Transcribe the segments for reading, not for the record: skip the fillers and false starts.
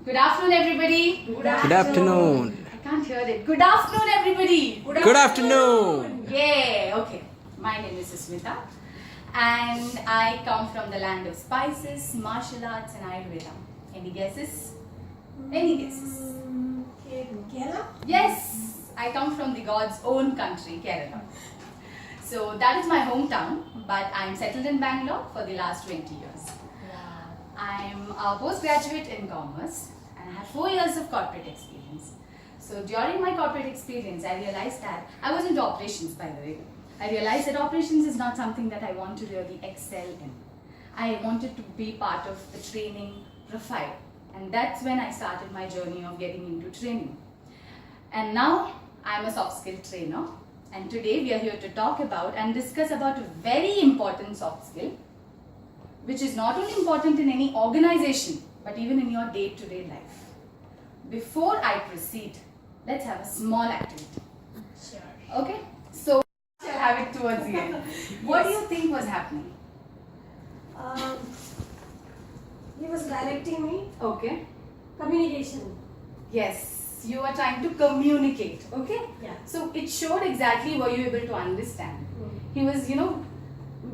Good afternoon, everybody. Good afternoon. I can't hear it. Good afternoon, everybody. Good afternoon. Yeah. Okay. My name is Susmita, and I come from the land of spices, martial arts, and Ayurveda. Any guesses? Any guesses? Kerala? Yes. I come from the God's own country, Kerala. So that is my hometown, but I'm settled in Bangalore for the last 20 years. I'm a postgraduate in commerce and I have 4 years of corporate experience. So during my corporate experience, I realized that I was into operations, by the way. I realized that operations is not something that I want to really excel in. I wanted to be part of the training profile, and that's when I started my journey of getting into training. And now I'm a soft skill trainer, and today we are here to talk about and discuss about a very important soft skill, which is not only important in any organization, but even in your day-to-day life. Before I proceed, let's have a small activity. Sure. Okay? So, I'll have it towards the end. What do you think was happening? He was directing me Okay. communication. Yes, you are trying to communicate. Okay? Yeah. So, it showed exactly were you able to understand. He was,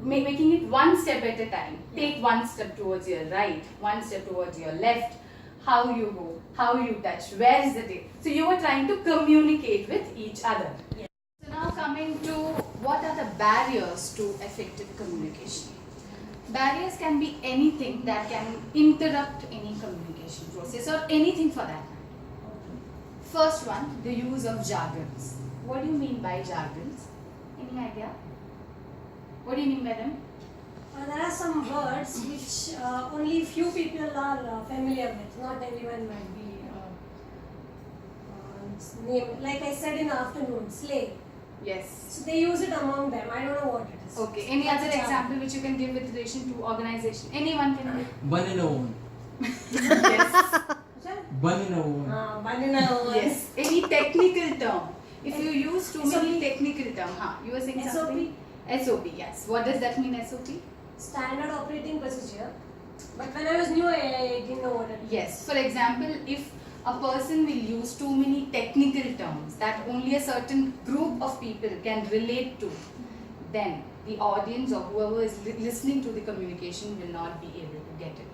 making it one step at a time. Take one step towards your right, one step towards your left, how you go, how you touch, where is the tape. So you were trying to communicate with each other. Yeah. So now coming to what are the barriers to effective communication. Barriers can be anything that can interrupt any communication process or anything for that matter. First one, the use of jargons. What do you mean by jargons? Any idea? What do you mean by them? There are some words which only few people are familiar with. Not everyone might be name. Like I said in the afternoon, slave. Yes. So they use it among them. I don't know what it is. Okay. Any That's other a jargon. example which you can give with relation to organization? Anyone can give. One in a one. Yes. One in a one. Banana. Yes. Any technical term. If you use too many SOP. technical term, you were saying SOP. something? SOP. Yes. What does that mean? SOP? Standard operating procedure. But when I was new, I didn't know what it is. Yes. For example, if a person will use too many technical terms that only a certain group of people can relate to, then the audience or whoever is listening to the communication will not be able to get it.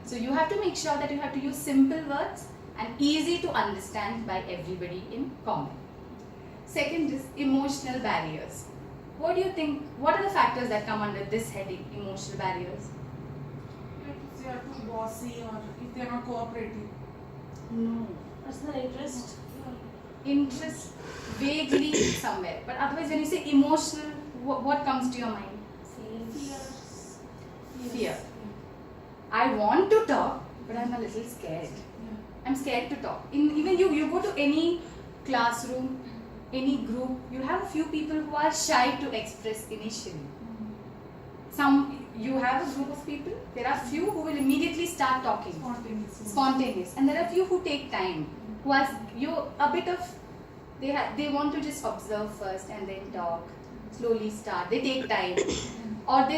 So you have to make sure that you have to use simple words and easy to understand by everybody in common. Second is emotional barriers. What do you think? What are the factors that come under this heading, emotional barriers? If they are too bossy or if they are not cooperative. No. Personal interest. Interest vaguely somewhere, but otherwise when you say emotional, what comes to your mind? Feelings. Fear. I want to talk, but I'm a little scared. Yeah. I'm scared to talk. Even you go to any classroom, any group, you have a few people who are shy to express initially. You have a group of people, there are few who will immediately start talking. Spontaneous. And there are few who take time, who are a bit of, they want to just observe first and then talk, slowly start, they take time. Or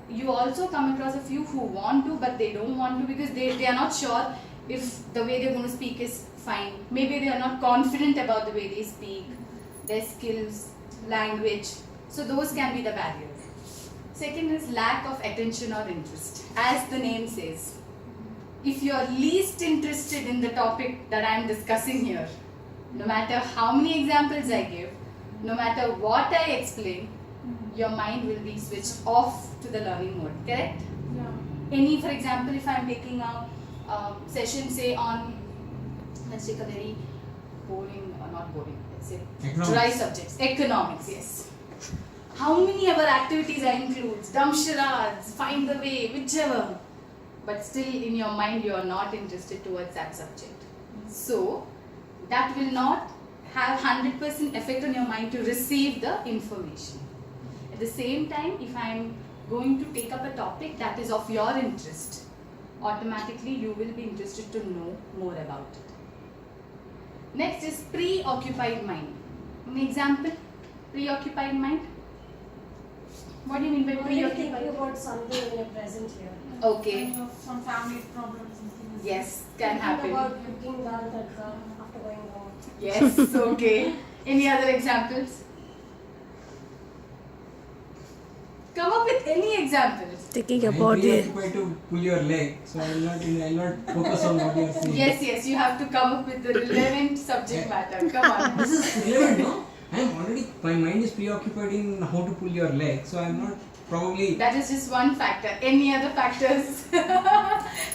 you also come across a few who want to but they don't want to because they are not sure if the way they're going to speak is fine. Maybe they are not confident about the way they speak, their skills, language. So those can be the barriers. Second is lack of attention or interest. As the name says, if you are least interested in the topic that I am discussing here, no matter how many examples I give, no matter what I explain, your mind will be switched off to the learning mode, correct? Yeah. For example, if I am taking a session, say on, let's take a very boring, or not boring, let's say dry subjects, economics, yes. How many ever activities I include, dumb charades, find the way, whichever, but still in your mind you are not interested towards that subject. So that will not have 100% effect on your mind to receive the information. At the same time, if I am going to take up a topic that is of your interest, automatically you will be interested to know more about it. Next is preoccupied mind. An example, preoccupied mind. What do you mean by Already thinking preoccupied? about something in the present here. Okay. Some family problems and things Yes, can Thinking happen. about cooking dal tadka after going home. Yes, okay. Any other examples? Come up with any examples. Thinking I'm about it. preoccupied to pull your leg, so I'll not focus on what you're saying. Yes, you have to come up with the relevant subject matter. Come on. This is relevant, no? My mind is preoccupied in how to pull your leg, so I'm not probably. That is just one factor. Any other factors?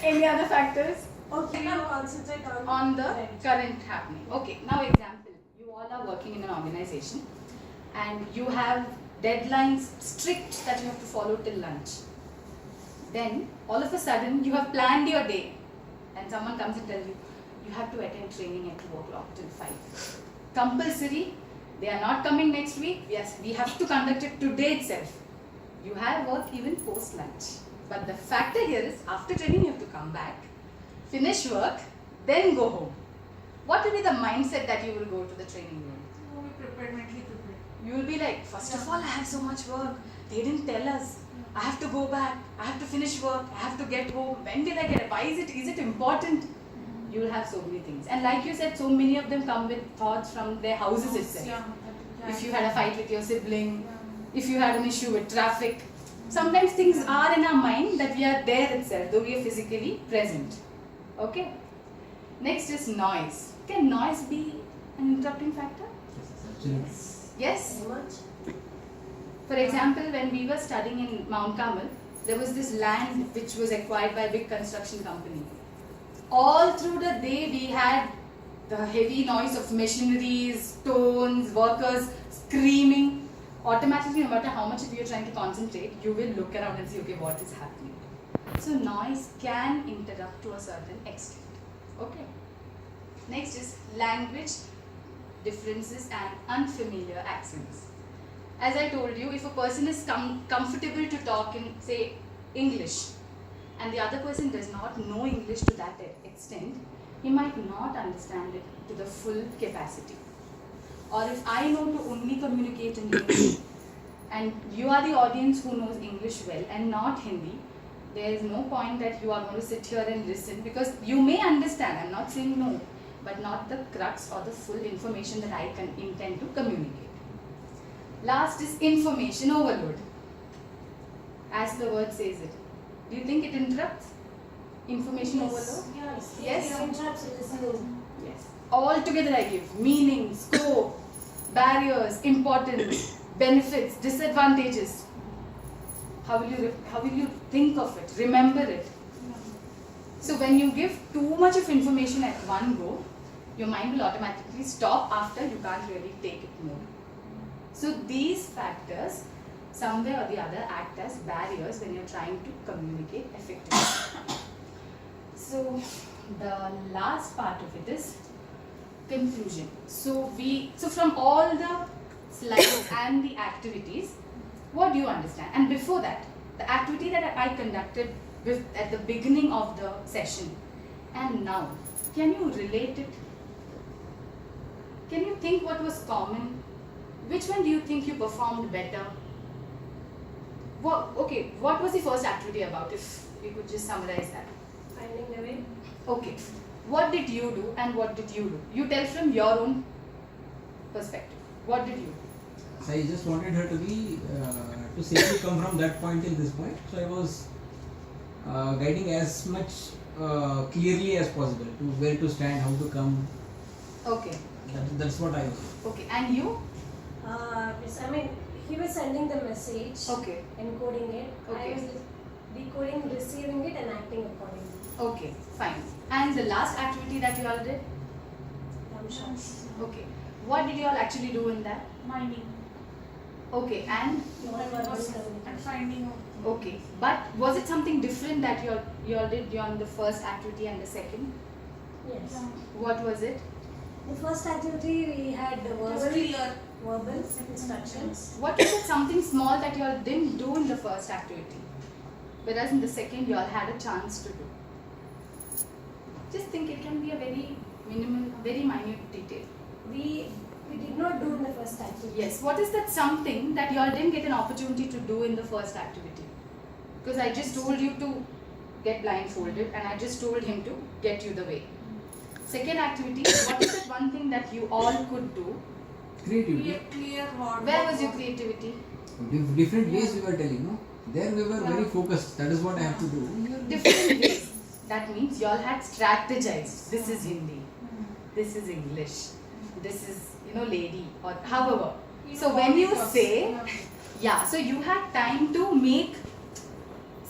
Any other factors? Okay, now concentrate On the Right. current happening. Okay, now example. You all are working in an organization and you have deadlines strict that you have to follow till lunch. Then all of a sudden you have planned your day and someone comes and tells you you have to attend training at 2 o'clock till 5. Compulsory. They are not coming next week. Yes, we have to conduct it today itself. You have work even post lunch. But the factor here is after training you have to come back, finish work, then go home. What will be the mindset that you will go to the training room? You will be prepared, mentally prepared. You will be like, first of all, I have so much work. They didn't tell us. I have to go back. I have to finish work. I have to get home. When will I get it? Why is it important? You will have so many things. And like you said, so many of them come with thoughts from their houses itself. Yeah. If you had a fight with your sibling, if you had an issue with traffic. Sometimes things are in our mind that we are there itself, though we are physically present. Okay? Next is noise. Can noise be an interrupting factor? Absolutely. Yes? Very much. For example, when we were studying in Mount Carmel, there was this land which was acquired by a big construction company. All through the day we had the heavy noise of machineries, stones, workers screaming. Automatically, no matter how much if you're trying to concentrate, you will look around and see, okay, what is happening. So noise can interrupt to a certain extent. Okay. Next is language differences and unfamiliar accents. As I told you, if a person is comfortable to talk in, say, English, and the other person does not know English to that extent, he might not understand it to the full capacity. Or if I know to only communicate in Hindi, and you are the audience who knows English well and not Hindi, there is no point that you are going to sit here and listen, because you may understand, I'm not saying no, but not the crux or the full information that I can intend to communicate. Last is information overload. As the word says it. Do you think it interrupts? Information overload? Yes. Yes. It interrupts listening. Yes. All together I give meaning, scope, barriers, importance, benefits, disadvantages. How will you think of it? Remember it. So when you give too much of information at one go, your mind will automatically stop after you can't really take it more. So these factors, somewhere or the other, act as barriers when you're trying to communicate effectively. So the last part of it is conclusion. So from all the slides and the activities, what do you understand? And before that, the activity that I conducted at the beginning of the session and now, can you relate it? Can you think what was common? Which one do you think you performed better? What was the first activity about, if we could just summarize that? Finding the way. Okay, what did you do and what did you do? You tell from your own perspective. What did you do? So I just wanted her to be to safely come from that point till this point. So I was guiding as much clearly as possible to where to stand, how to come. Okay, That's what I was. okay, and you? Yes, I mean, he was sending the message, Okay, encoding it. Okay. I was decoding, receiving it, and acting accordingly. okay, fine. And the last activity that you all did? Thumb shots. Okay, what did you all actually do in that? Mining. Okay, and Non-verbal And communication. finding out. okay, but was it something different that you all did on the first activity and the second? Yes. Yeah. What was it? The first activity we had the It was verbal clear. instructions. What is it something small that you all didn't do in the first activity, whereas in the second you all had a chance to do? Just think, it can be a very minimal, very minute detail. We did not do in the first activity. Yes, what is that something that you all didn't get an opportunity to do in the first activity? Because I just told you to get blindfolded, and I just told him to get you the way. Second activity, what is that one thing that you all could do? Creativity. Clear what. Where was your creativity? Different ways we were telling, no? There we were very focused. That is what I have to do. Here we- Different ways. That means you all had strategized. This is Hindi. This is English. This is, lady, or however. So when you say, so you had time to make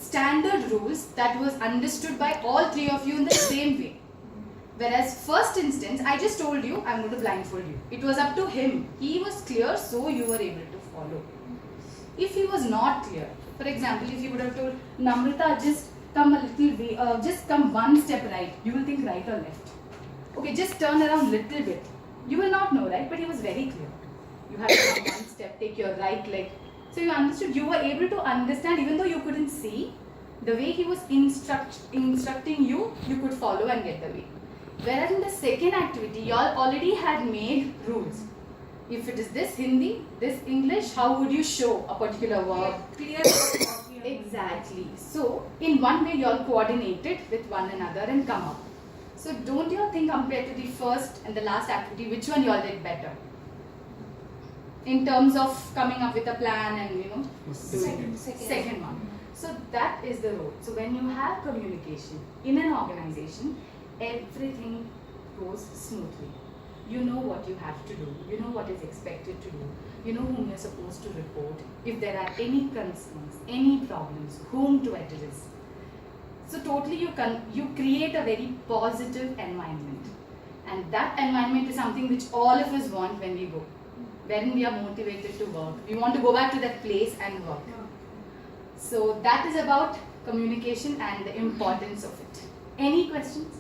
standard rules that was understood by all three of you in the same way. Whereas first instance, I just told you, I'm going to blindfold you. It was up to him. He was clear, so you were able to follow. If he was not clear, for example, if you would have told, Namrata, just come a little way, just come one step right, you will think right or left. Okay, just turn around little bit. You will not know, right? But he was very clear. You have to come one step, take your right leg. So you understood, you were able to understand, even though you couldn't see, the way he was instructing you, you could follow and get the way. Whereas in the second activity, you all already had made rules. If it is this Hindi, this English, how would you show a particular verb? Clear. Exactly. So, in one way, you all coordinated with one another and come up. So, don't you all think compared to the first and the last activity, which one you all did better? In terms of coming up with a plan and, doing it. Second one. So, that is the role. So, when you have communication in an organization, everything goes smoothly. You know what you have to do. You know what is expected to do. You know whom you're supposed to report. If there are any concerns, any problems, whom to address. So totally you create a very positive environment. And that environment is something which all of us want when we go. When we are motivated to work. We want to go back to that place and work. So that is about communication and the importance of it. Any questions?